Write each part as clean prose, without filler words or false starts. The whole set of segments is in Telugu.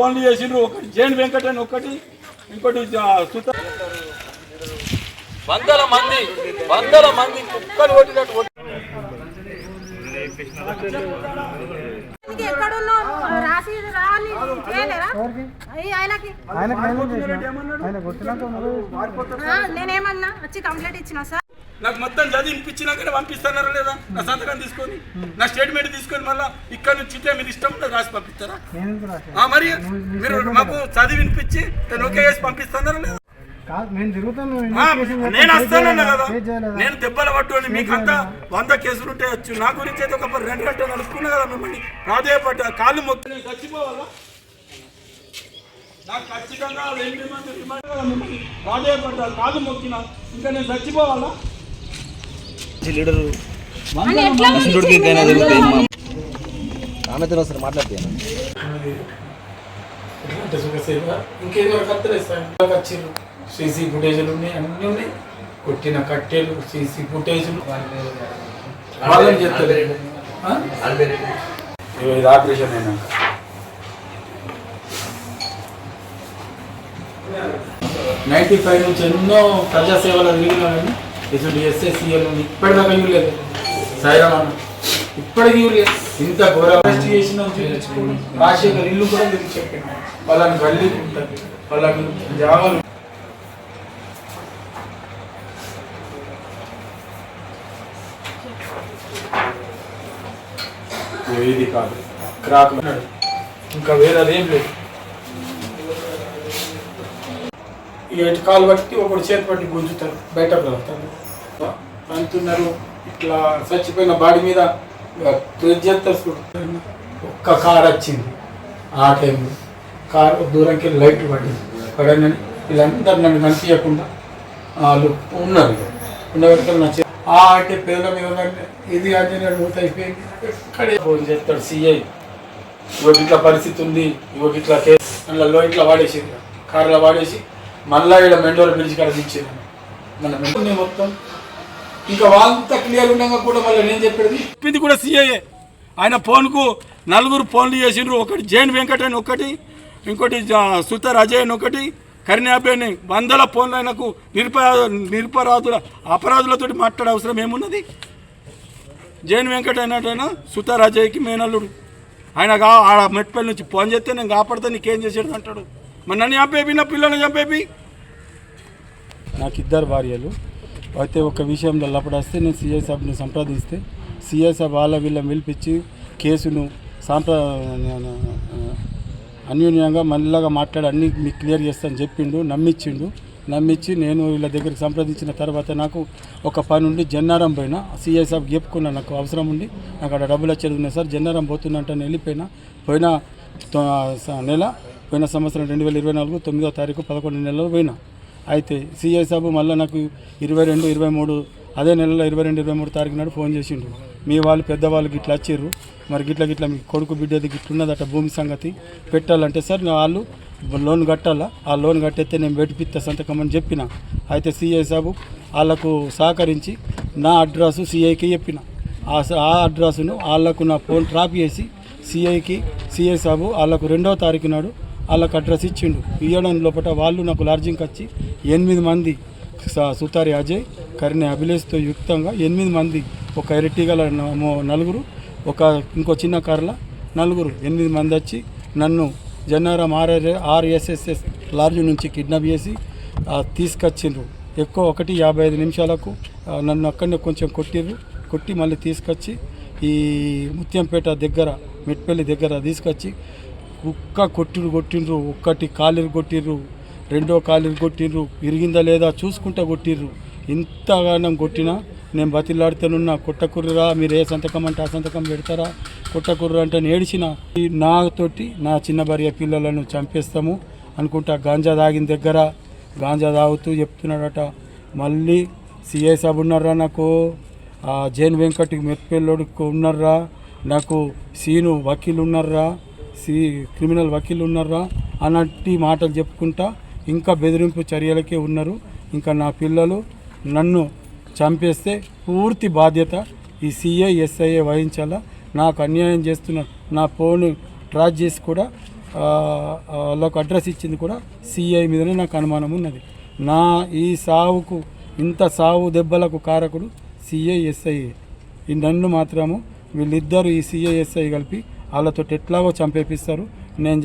ఫోన్లు చేసిండ్రు. ఒకటి జైన్ వెంకట్ అని ఒకటి, ఇంకోటి వందల మంది కుక్కలు కొట్టినట్టు నేనేమన్నా వచ్చి కంప్లైంట్ ఇచ్చిన సార్. నాకు మొత్తం చదివినిపించినాకనే పంపిస్తున్నారా లేదా? నా సంతకం తీసుకొని, నా స్టేట్మెంట్ తీసుకొని మళ్ళీ ఇక్కడ నుంచి మీరు ఇష్టం రాసి పంపిస్తారా? మరి మీరు మాకు చదివినిపించి ఓకే చేసి పంపిస్తున్నారా లేదా? నేను వస్తానన్నా కదా, నేను దెబ్బలు పట్టుకొని మీకంతా 100 కేసులు ఉంటే వచ్చు. నా గురించి అయితే ఒక 2 గంటలు నడుపుకున్నా కదా మిమ్మల్ని ప్రాధాయపడ్డ కాళ్ళు మొక్కి నేను చచ్చిపోవాలా? నాకు ఖచ్చితంగా 8 మంది మిమ్మల్ని ప్రాధాయపడ్డారు, కాళ్ళు మొక్కినా ఇంకా నేను చచ్చిపోవాలా? సీసీ ఫుటేజీలు ఉన్నాయి, అన్నీ ఉన్నాయి. కొట్టిన కట్టెలు, సీసీ ఫుటేజీలు వాళ్ళని చెప్తారు. ఇది ఆపరేషన్ అయినా 95 నుంచి ఎన్నో ప్రజాసేవలు తిరిగినామని ఇటువంటి ఎస్ఎస్సీఎల్ ఇప్పటిదాకా ఇవ్వలేదు. సాయిరామ ఇప్పటికీ ఇవ్వలేదు. ఇంత ఘోర అరెస్ట్ చేసిన రాజశేఖర్ ఇల్లు కూడా తిరిగి చెప్పాను. వాళ్ళని గల్లీ ఉంటుంది, వాళ్ళని జాగాలు ఏది కాదు. క్రాక్ ఇంకా వేరేదేం లేదు. ఈ కాలు బట్టి ఒకటి చేతి పట్టి గుంజుతారు, బయటకు వెళ్తారు, అంటున్నారు. ఇట్లా చచ్చిపోయిన బాడీ మీద చేస్తారు. ఒక్క కార్ వచ్చింది ఆ టైంలో. కారు దూరంకి లైట్ పడని వీళ్ళందరూ నన్ను కనిపించకుండా వాళ్ళు ఉన్నారు. ఉన్నవారికి నా అంటే పేదల మీద ఇది అంటే మూత అయిపోయింది. ఎక్కడే ఫోన్ చేస్తాడు సిఐ, ఇవాళ ఇట్లా పరిస్థితి ఉంది, ఇవాళ ఇట్లా కేసు అందులో ఇట్లా వాడేసింది, కార్లో వాడేసి మళ్ళా ఇక్కడ మెండోర్ బ్రిడ్జ్ కాడ దించేది మన మెండోర్ మొత్తం. ఇంకా వాళ్ళంతా క్లియర్ ఉండగా కూడా మళ్ళీ నేను చెప్పేది చెప్పింది కూడా సిఐఏ. ఆయన ఫోన్కు 4 ఫోన్లు చేసిండ్రు. ఒకటి జైన్ వెంకట్ అని ఒకటి, ఇంకోటి సుతార్ అజయ్ అని ఒకటి, కర్ణాబేని 100 ఫోన్లు. ఆయనకు నిరపరాధుల అపరాధులతో మాట్లాడే అవసరం ఏమున్నది? జైన్ వెంకట్ అయినట్టయినా సుతార్ అజయ్కి మేనల్లుడు. ఆయన ఆడ మెట్పల్లి నుంచి ఫోన్ చేస్తే నేను కాపాడితే నీకేం చేసాడు అంటాడు. మరి నన్ను చంపేపి, నా పిల్లల్ని చంపేపి. నాకు 2 భార్యలు అయితే ఒక విషయంలో లపడేస్తే నేను సిఐ సాబ్ని సంప్రదిస్తే సిఐ సాబ్ వీళ్ళని పిలిపించి కేసును అన్యూన్యంగా మళ్ళీగా మాట్లాడి అన్నీ మీకు క్లియర్ చేస్తాను చెప్పిండు. నమ్మించి నేను వీళ్ళ దగ్గరికి సంప్రదించిన తర్వాత నాకు ఒక పని ఉండి జన్నారం పోయినా. సిఐ సాబ్ చెప్పుకున్నా నాకు అవసరం ఉండి నాకు అక్కడ డబ్బులు వచ్చేది ఉన్నాయి సార్, జన్నారం పోతున్నట్టు వెళ్ళిపోయిన పోయిన సంవత్సరం 2024 9వ తారీఖు 11 నెలలు పోయినా. అయితే సిఐ సాబు మళ్ళీ నాకు 22, 23 అదే నెలలో 22, 23 తారీఖు నాడు ఫోన్ చేసిండు. మీ వాళ్ళు పెద్దవాళ్ళు గిట్లా వచ్చిర్రు, మరి గిట్లా మీ కొడుకు బిడ్డది గిట్లున్నదట భూమి సంగతి పెట్టాలంటే సార్ వాళ్ళు లోన్ కట్టాలా, ఆ లోన్ కట్టేస్తే నేను పెట్టిపిస్తా సంతకం అని చెప్పిన. అయితే సిఐ సాబు వాళ్ళకు సహకరించి నా అడ్రస్సు సిఐకి చెప్పిన. ఆ అడ్రస్సును వాళ్ళకు నా ఫోన్ ట్రాప్ చేసి సిఐ సాబు వాళ్ళకు 2వ తారీఖు నాడు వాళ్ళకు అడ్రస్ ఇచ్చిండు. ఇవ్వడం లోపల వాళ్ళు నాకు లాడ్జింగ్కి వచ్చి 8 మంది సుతారి అజయ్, కర్ణి అభిలేష్తో యుక్తంగా 8 మంది, ఒక ఎర్టిగల 4, ఇంకో చిన్న కార్ల 4, 8 మంది వచ్చి నన్ను జన్నారం ఆర్ఎస్ఎస్ఎస్ లాడ్జ్ నుంచి కిడ్నాప్ చేసి తీసుకొచ్చిండ్రు. ఎక్కువ 1:55 నిమిషాలకు నన్ను అక్కడనే కొంచెం కొట్టి మళ్ళీ తీసుకొచ్చి ఈ ముత్యంపేట దగ్గర మెట్పల్లి దగ్గర తీసుకొచ్చి కుక్క కొట్టిండ్రు. ఒక్కటి కాలిరు కొట్టిర్రు, 2వ కాలిరు కొట్టిర్రు, ఇరిగిందా లేదా చూసుకుంటా కొట్టిర్రు. ఇంతగానం కొట్టినా నేను బతిలాడుతానున్నా. కొట్టకుర్రా, మీరు ఏ సంతకం అంటే ఆ సంతకం పెడతారా, కొట్టకుర్రా అంటే నేడిచిన. నాతోటి నా చిన్న భార్య పిల్లలను చంపేస్తాము అనుకుంటా గాంజా తాగిన దగ్గర గాంజా తాగుతూ చెప్తున్నాడట. మళ్ళీ సిఐ సాబ్ ఉన్నారా, నాకు జైన్ వెంకట్ మెట్పల్లోడికి ఉన్నారా, నాకు సీను వకీలు ఉన్నారా, క్రిమినల్ వకీలు ఉన్నారా అన్నట్టు మాటలు చెప్పుకుంటా ఇంకా బెదిరింపు చర్యలకే ఉన్నారు. ఇంకా నా పిల్లలు నన్ను చంపేస్తే పూర్తి బాధ్యత ఈ సిఐ ఎస్ఐఏ వహించాలా. నాకు అన్యాయం చేస్తున్న నా ఫోన్ ట్రాక్ చేసి కూడా వాళ్ళకు అడ్రస్ ఇచ్చింది కూడా సిఐ మీదనే నాకు అనుమానం ఉన్నది. నా ఈ సావుకు ఇంత సావు దెబ్బలకు కారకుడు సిఐ ఎస్ఐ. ఈ నన్ను మాత్రము వీళ్ళిద్దరు ఈ సిఐ ఎస్ఐ కలిపి వాళ్ళతో ఎట్లాగో చంపేపిస్తారు. నేను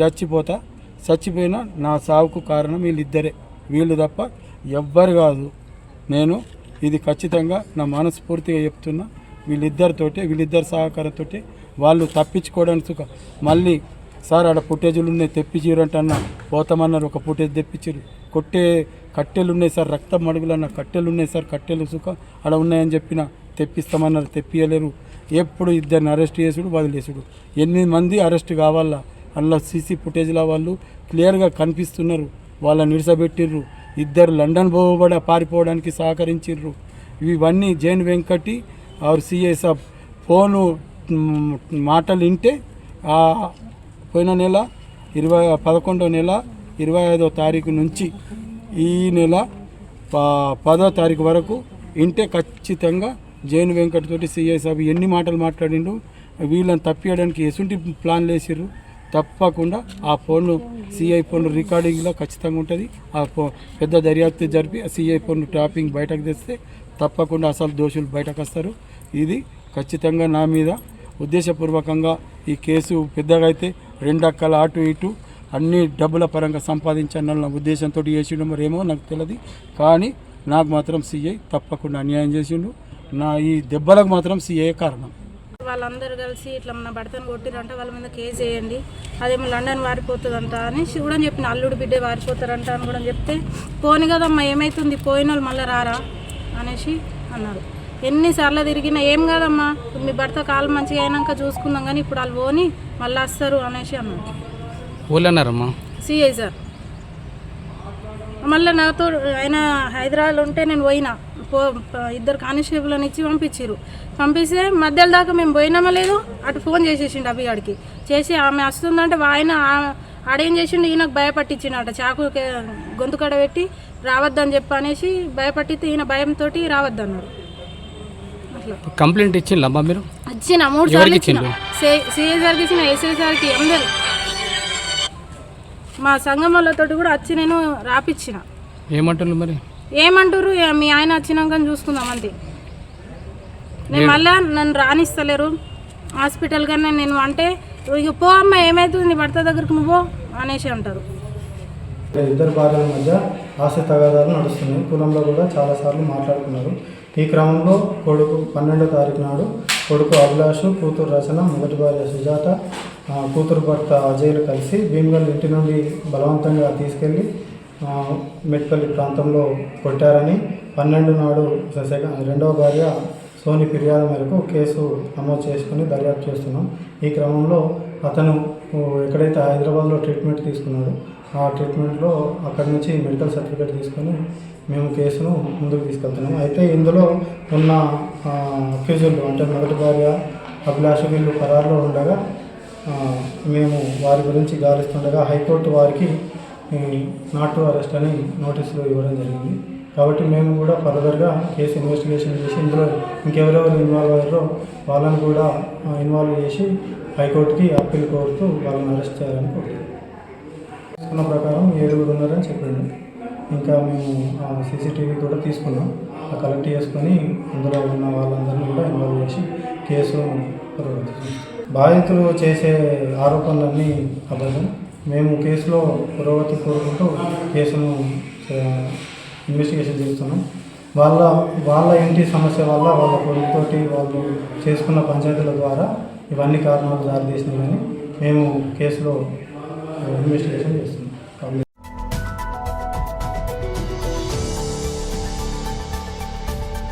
చచ్చిపోయినా నా సావుకు కారణం వీళ్ళిద్దరే, వీళ్ళు తప్ప ఎవ్వరు కాదు. నేను ఇది ఖచ్చితంగా నా మనస్ఫూర్తిగా చెప్తున్నా. వీళ్ళిద్దరి సహకారంతో వాళ్ళు తప్పించుకోవడానికి మళ్ళీ సార్ ఆడ ఫుటేజీలు ఉన్నాయి తెప్పించారంటన్నా పోతామన్నారు. ఒక ఫుటేజ్ తెప్పించారు. కట్టెలు ఉన్నాయి సార్, రక్తం మడుగులన్న కట్టెలు ఉన్నాయి సార్, కట్టెలు సుఖ ఆడ ఉన్నాయని చెప్పిన తెప్పిస్తామన్నారు, తెప్పియలేరు. ఎప్పుడు ఇద్దరిని అరెస్ట్ చేసుడు వదిలేసుడు. 8 మంది అరెస్ట్ కావాలా. అందులో సీసీ ఫుటేజ్ల వాళ్ళు క్లియర్గా కనిపిస్తున్నారు. వాళ్ళని నిడిసబెట్టిర్రు. 2 లండన్ పారిపోవడానికి సహకరించిర్రు. ఇవన్నీ జైన్ వెంకటి ఆర్ సిఐ సాబ్ ఫోను మాటలు వింటే పోయిన నెల 11వ నెల 25వ తారీఖు నుంచి ఈ నెల 10వ తారీఖు వరకు వింటే ఖచ్చితంగా జైన్ వెంకట్ తోటి సిఐ సాబ్ ఎన్ని మాటలు మాట్లాడిండు, వీళ్ళని తప్పియడానికి ఎసుంటి ప్లాన్లు వేసిర్రు. తప్పకుండా ఆ ఫోన్లు సిఐ ఫోన్లు రికార్డింగ్లో ఖచ్చితంగా ఉంటుంది. ఆ పెద్ద దర్యాప్తు జరిపి ఆ సిఐ ఫోన్ ట్రాపింగ్ బయటకు తెస్తే తప్పకుండా అసలు దోషులు బయటకు వస్తారు. ఇది ఖచ్చితంగా నా మీద ఉద్దేశపూర్వకంగా ఈ కేసు పెద్దగా అయితే 2 అక్కల అటు ఇటు అన్ని డబ్బుల పరంగా సంపాదించాలన్న ఉద్దేశంతో చేసిండు. మరేమో నాకు తెలియదు, కానీ నాకు మాత్రం సిఐ తప్పకుండా అన్యాయం చేసిండు. నా ఈ దెబ్బలకు మాత్రం సిఐ కారణం. వాళ్ళందరూ కలిసి ఇట్లా మన భర్తను కొట్టిరంట, వాళ్ళ మీద కేసు వేయండి, అదేమో లండన్ వారిపోతుందంట అని కూడా చెప్పిన. అల్లుడు బిడ్డే వారిపోతారంట అని కూడా చెప్తే పోని కదమ్మా ఏమవుతుంది, పోయిన వాళ్ళు మళ్ళీ రారా అనేసి అన్నారు. ఎన్నిసార్లు తిరిగినా ఏం కాదమ్మా, మీ భర్త కాలు మంచిగా అయినాక చూసుకుందాం, కానీ ఇప్పుడు వాళ్ళు పోని మళ్ళీ వస్తారు అనేసి అన్నారు. ఊళ్ళన్నారమ్మా సిఐ సార్. మళ్ళీ నాతో ఆయన హైదరాబాద్లో ఉంటే నేను పోయినా, 2 కానిస్టేబుల్ని ఇచ్చి పంపిస్తే మధ్యలో దాకా మేము పోయినామో లేదో అటు ఫోన్ చేసేసిండు అభిగాడికి. చేసి ఆమె వస్తుందంటే ఆయన ఆడేం చేసిండు, ఈయనకు భయపట్టించిండట, చాకు గొంతు కడ పెట్టి రావద్దని చెప్పి అనేసి భయపట్టితే ఈయన భయంతో రావద్దన్నారు. అట్లా కంప్లైంట్ ఇచ్చిండమ్మా మీరు? ఇచ్చిన 3 సార్లు ఇచ్చిన. సిఐ సార్కి ఇచ్చిన, ఎస్ఐ సార్కి, అందరు మా సంఘం వాళ్ళతో కూడా వచ్చి నేను రాపిచ్చిన. ఏమంటున్నారు మరి? ఏమంటారు, మీ ఆయన వచ్చినాక చూసుకుందాం అంతే. నేను మళ్ళీ నన్ను రానిస్తలేరు హాస్పిటల్ కానీ నేను అంటే ఇక పో అమ్మ ఏమవుతుంది నీ భర్త దగ్గరకు నువ్వు అనేసి అంటారు. ఇద్దరు భార్యల మధ్య ఆస్తి తగాదాలు నడుస్తున్నాయి. కులంలో కూడా చాలాసార్లు మాట్లాడుకున్నారు. ఈ క్రమంలో కొడుకు 12వ తారీఖు నాడు కొడుకు అభిలాష్, కూతురు రచన, మొదటి భార్య సుజాత, కూతురు భర్త అజయ్లు కలిసి భీమ్గల్ ఇంటి నుండి బలవంతంగా తీసుకెళ్ళి మెట్పల్లి ప్రాంతంలో కొట్టారని 12 నాడు 2వ భార్య సోని ఫిర్యాదు మేరకు కేసు నమోదు చేసుకుని దర్యాప్తు చేస్తున్నాం. ఈ క్రమంలో అతను ఎక్కడైతే హైదరాబాద్లో ట్రీట్మెంట్ తీసుకున్నాడో ఆ ట్రీట్మెంట్లో అక్కడి నుంచి మెడికల్ సర్టిఫికేట్ తీసుకొని మేము కేసును ముందుకు తీసుకెళ్తున్నాము. అయితే ఇందులో ఉన్న అక్యూజులు అంటే మొదటి భార్య అభిలాష వీళ్ళు ఖరారులో ఉండగా మేము వారి గురించి గాలిస్తుండగా హైకోర్టు వారికి నాట్ టు అరెస్ట్ అని నోటీసులు ఇవ్వడం జరిగింది. కాబట్టి మేము కూడా ఫర్దర్గా కేసు ఇన్వెస్టిగేషన్ చేసి ఇందులో ఇంకెవరెవరు ఇన్వాల్వ్ అయ్యారో వాళ్ళని కూడా ఇన్వాల్వ్ చేసి హైకోర్టుకి అప్పీల్ కోరుతూ వాళ్ళని అరెస్ట్ చేయాలని కోరుతున్నాం. తీసుకున్న ప్రకారం 7 ఉన్నారని చెప్పింది. ఇంకా మేము సీసీటీవీ కూడా తీసుకున్నాం, కలెక్ట్ చేసుకొని అందులో ఉన్న వాళ్ళందరినీ కూడా ఇన్వాల్వ్ చేసి కేసు బాధితులు చేసే ఆరోపణలన్నీ అబద్ధం. మేము కేసులో పురోగతి కోరుకుంటూ కేసును ఇన్వెస్టిగేషన్ చేస్తున్నాం. వాళ్ళ ఇంటి సమస్య వల్ల వాళ్ళ కొడుకుతోటి వాళ్ళు చేసుకున్న పంచాయతీల ద్వారా ఇవన్నీ కారణాలు దారితీసినాయి. కానీ మేము కేసులో ఇన్వెస్టిగేషన్ చేస్తున్నాం.